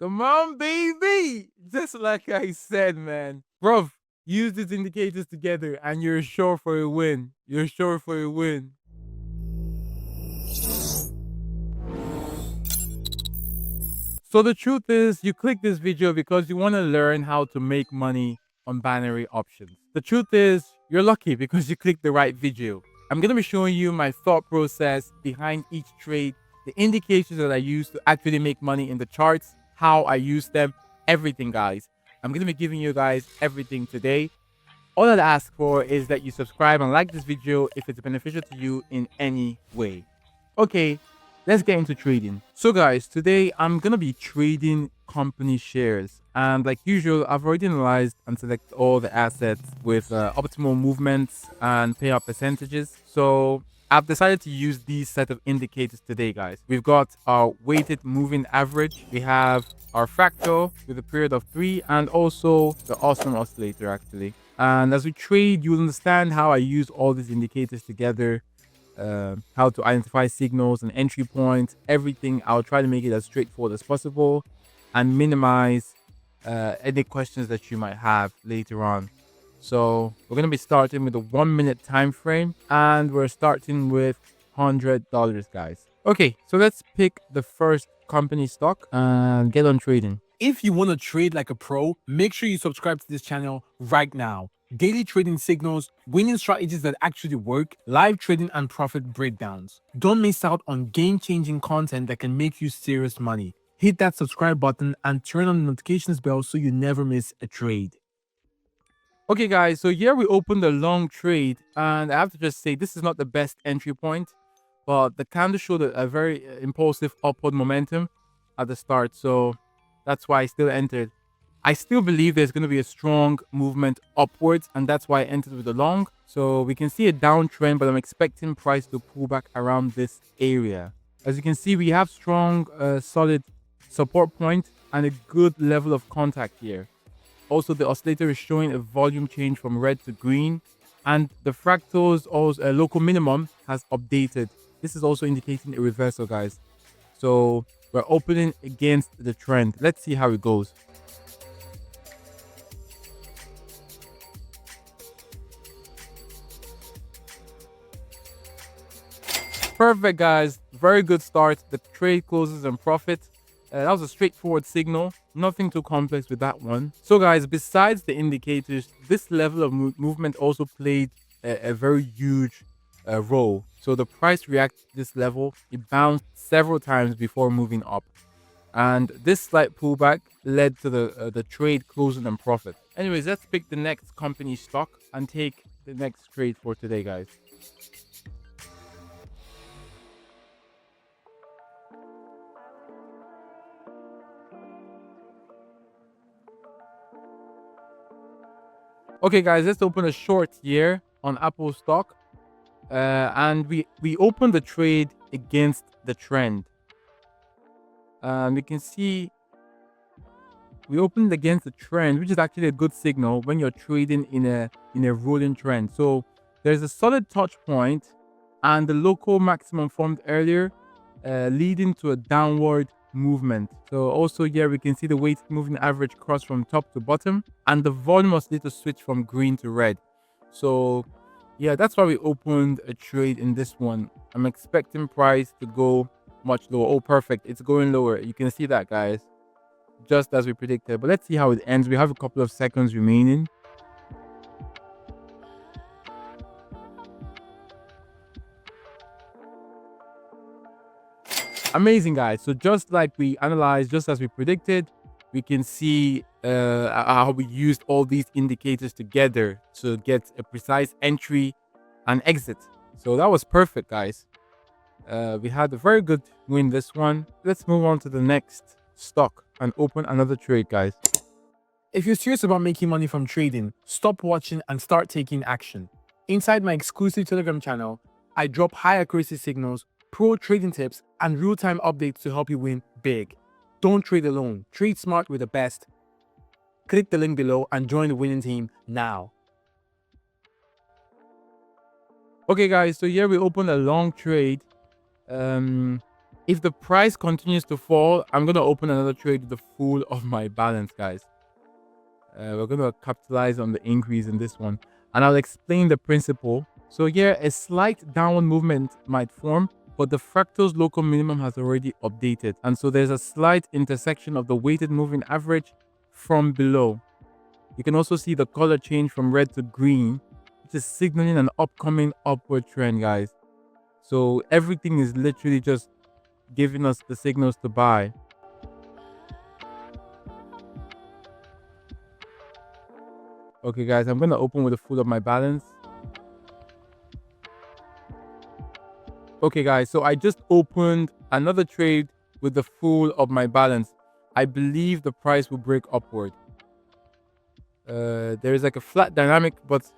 Come on, baby. Just like I said, man. Bruv, use these indicators together and you're sure for a win. You're sure for a win. So the truth is, you click this video because you want to learn how to make money on binary options. The truth is, you're lucky because you clicked the right video. I'm going to be showing you my thought process behind each trade, the indicators that I use to actually make money in the charts, how I use them, everything, guys. I'm going to be giving you guys everything today. All I'd ask for is that you subscribe and like this video if it's beneficial to you in any way. Okay, let's get into trading. So guys, today I'm gonna be trading company shares, and like usual, I've already analyzed and selected all the assets with optimal movements and payout percentages. So I've decided to use these set of indicators today, guys. We've got our weighted moving average, we have our fractal with a period of 3, and also the awesome oscillator actually. And as we trade, you'll understand how I use all these indicators together, how to identify signals and entry points, everything. I'll try to make it as straightforward as possible and minimize any questions that you might have later on. So we're going to be starting with a 1 minute time frame, and we're starting with $100, guys. Okay, so let's pick the first company stock and get on trading. If you want to trade like a pro, make sure you subscribe to this channel right now. Daily trading signals, winning strategies that actually work, live trading and profit breakdowns. Don't miss out on game-changing content that can make you serious money. Hit that subscribe button and turn on the notifications bell so you never miss a trade. Okay, guys, so here we opened a long trade, and I have to just say this is not the best entry point, but the candle showed a very impulsive upward momentum at the start, so that's why I still entered. I still believe there's going to be a strong movement upwards, and that's why I entered with a long. So we can see a downtrend, but I'm expecting price to pull back around this area. As you can see, we have strong, solid support point and a good level of contact here. Also, the oscillator is showing a volume change from red to green, and the fractals also local minimum has updated. This is also indicating a reversal, guys. So we're opening against the trend. Let's see how it goes. Perfect, guys. Very good start. The trade closes and profit. That was a straightforward signal. Nothing too complex with that one. So guys, besides the indicators, this level of movement also played a very huge role. So the price reacted to this level. It bounced several times before moving up. And this slight pullback led to the trade closing and profit. Anyways, let's pick the next company stock and take the next trade for today, guys. Okay, guys, let's open a short here on Apple stock. And we opened the trade against the trend. We can see we opened against the trend, which is actually a good signal when you're trading in a rolling trend. So there's a solid touch point and the local maximum formed earlier, leading to a downward movement. So also here we can see the weighted moving average cross from top to bottom, and the volume oscillator switch from green to red. So yeah, that's why we opened a trade in this one. I'm expecting price to go much lower. Oh, perfect, it's going lower. You can see that, guys, just as we predicted. But let's see how it ends. We have a couple of seconds remaining. Amazing, guys. So just like we analyzed, just as we predicted, we can see how we used all these indicators together to get a precise entry and exit. So that was perfect, guys. We had a very good win this one. Let's move on to the next stock and open another trade, guys. If you're serious about making money from trading, stop watching and start taking action. Inside my exclusive Telegram channel, I drop high accuracy signals, pro trading tips, and real-time updates to help you win big. Don't trade alone. Trade smart with the best. Click the link below and join the winning team now. Okay, guys, so here we opened a long trade. If the price continues to fall, I'm gonna open another trade with the full of my balance, guys. We're gonna capitalize on the increase in this one, and I'll explain the principle. So here, a slight downward movement might form, but the fractal's local minimum has already updated, and so there's a slight intersection of the weighted moving average from below. You can also see the color change from red to green, which is signaling an upcoming upward trend, guys. So everything is literally just giving us the signals to buy. Okay, guys, I'm gonna open with the full of my balance. Okay, guys, so I just opened another trade with the full of my balance. I believe the price will break upward. There is like a flat dynamic, but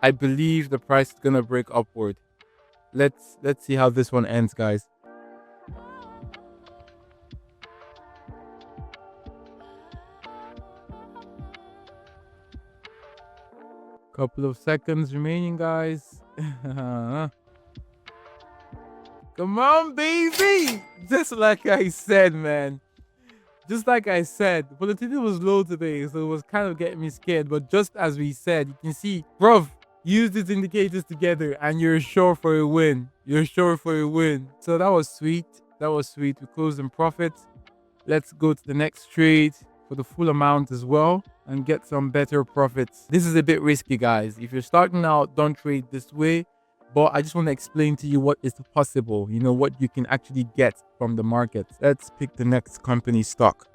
I believe the price is gonna break upward. Let's see how this one ends, guys. Couple of seconds remaining, guys. Come on, baby! Just like I said, man. Just like I said, volatility was low today, so it was kind of getting me scared. But just as we said, you can see, bruv, use these indicators together and you're sure for a win. You're sure for a win. So that was sweet. That was sweet. We closed in profit. Let's go to the next trade for the full amount as well and get some better profits. This is a bit risky, guys. If you're starting out, don't trade this way. But I just want to explain to you what is possible, you know, what you can actually get from the market. Let's pick the next company stock.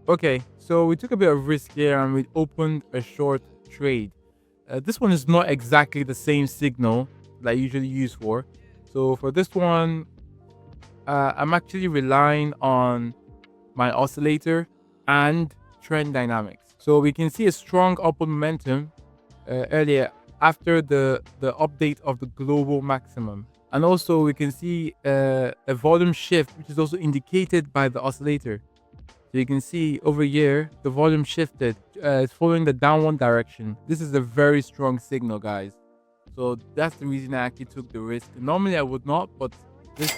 Okay, so we took a bit of risk here and we opened a short trade. This one is not exactly the same signal that I usually use for. So for this one, I'm actually relying on my oscillator and trend dynamics. So we can see a strong upward momentum earlier after the update of the global maximum. And also we can see a volume shift, which is also indicated by the oscillator. So you can see over here, the volume shifted. It's following the downward direction. This is a very strong signal, guys. So that's the reason I actually took the risk. Normally I would not, but this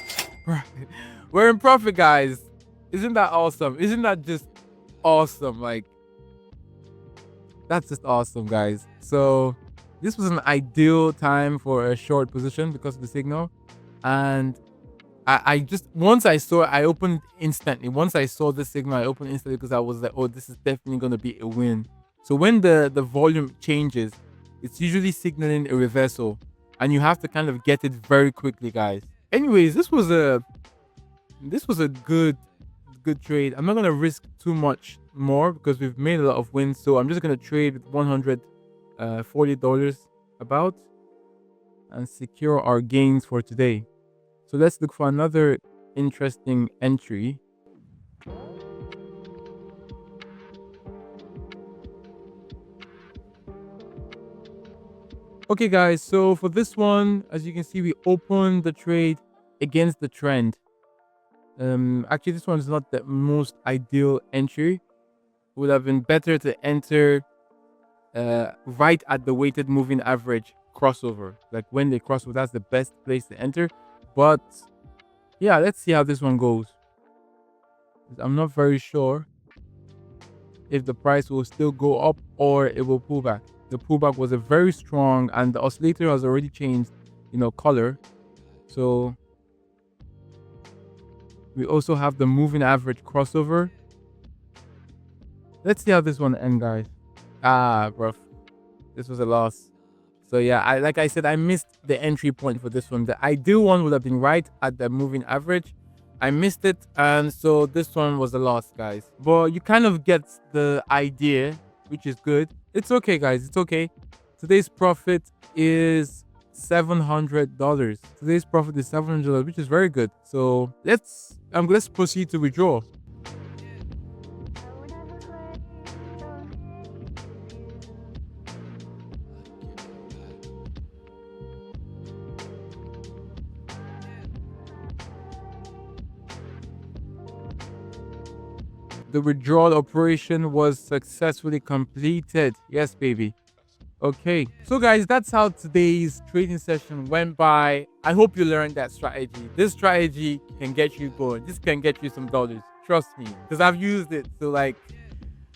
we're in profit, guys. Isn't that awesome? Isn't that just awesome? Like, that's just awesome, guys. So this was an ideal time for a short position because of the signal. And I just, once I saw it, I opened instantly. Once I saw the signal, I opened instantly because I was like, oh, this is definitely going to be a win. So when the volume changes, it's usually signaling a reversal. And you have to kind of get it very quickly, guys. Anyways, this was a good trade. I'm not gonna risk too much more because we've made a lot of wins. So I'm just gonna trade with $140 about and secure our gains for today. So let's look for another interesting entry. Okay, guys. So for this one, as you can see, we opened the trade against the trend. Actually, this one is not the most ideal entry. Would have been better to enter right at the weighted moving average crossover. Like when they crossover, that's the best place to enter. But yeah, let's see how this one goes. I'm not very sure if the price will still go up or it will pull back. The pullback was a very strong, and the oscillator has already changed, you know, color. So we also have the moving average crossover. Let's see how this one ends, guys. Bro, this was a loss. So yeah, like I said, I missed the entry point for this one. The ideal one would have been right at the moving average. I missed it, and so this one was a loss, guys. But you kind of get the idea, which is good. It's okay, guys. It's okay. Today's profit is $700. Today's profit is $700, which is very good. So let's proceed to withdraw. The withdrawal operation was successfully completed. Yes, baby. Okay, so guys, that's how today's trading session went by. I hope you learned that strategy. This strategy can get you going. This can get you some dollars. Trust me, because I've used it. So, like,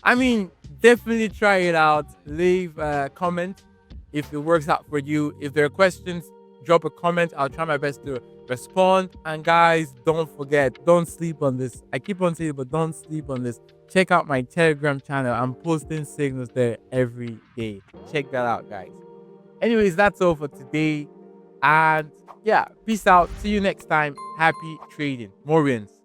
I mean, definitely try it out. Leave a comment if it works out for you. If there are questions, drop a comment. I'll try my best to respond. And guys, don't forget, don't sleep on this. I keep on saying it, but don't sleep on this. Check out my Telegram channel. I'm posting signals there every day. Check that out, guys. Anyways, that's all for today. And yeah, peace out. See you next time. Happy trading. More wins.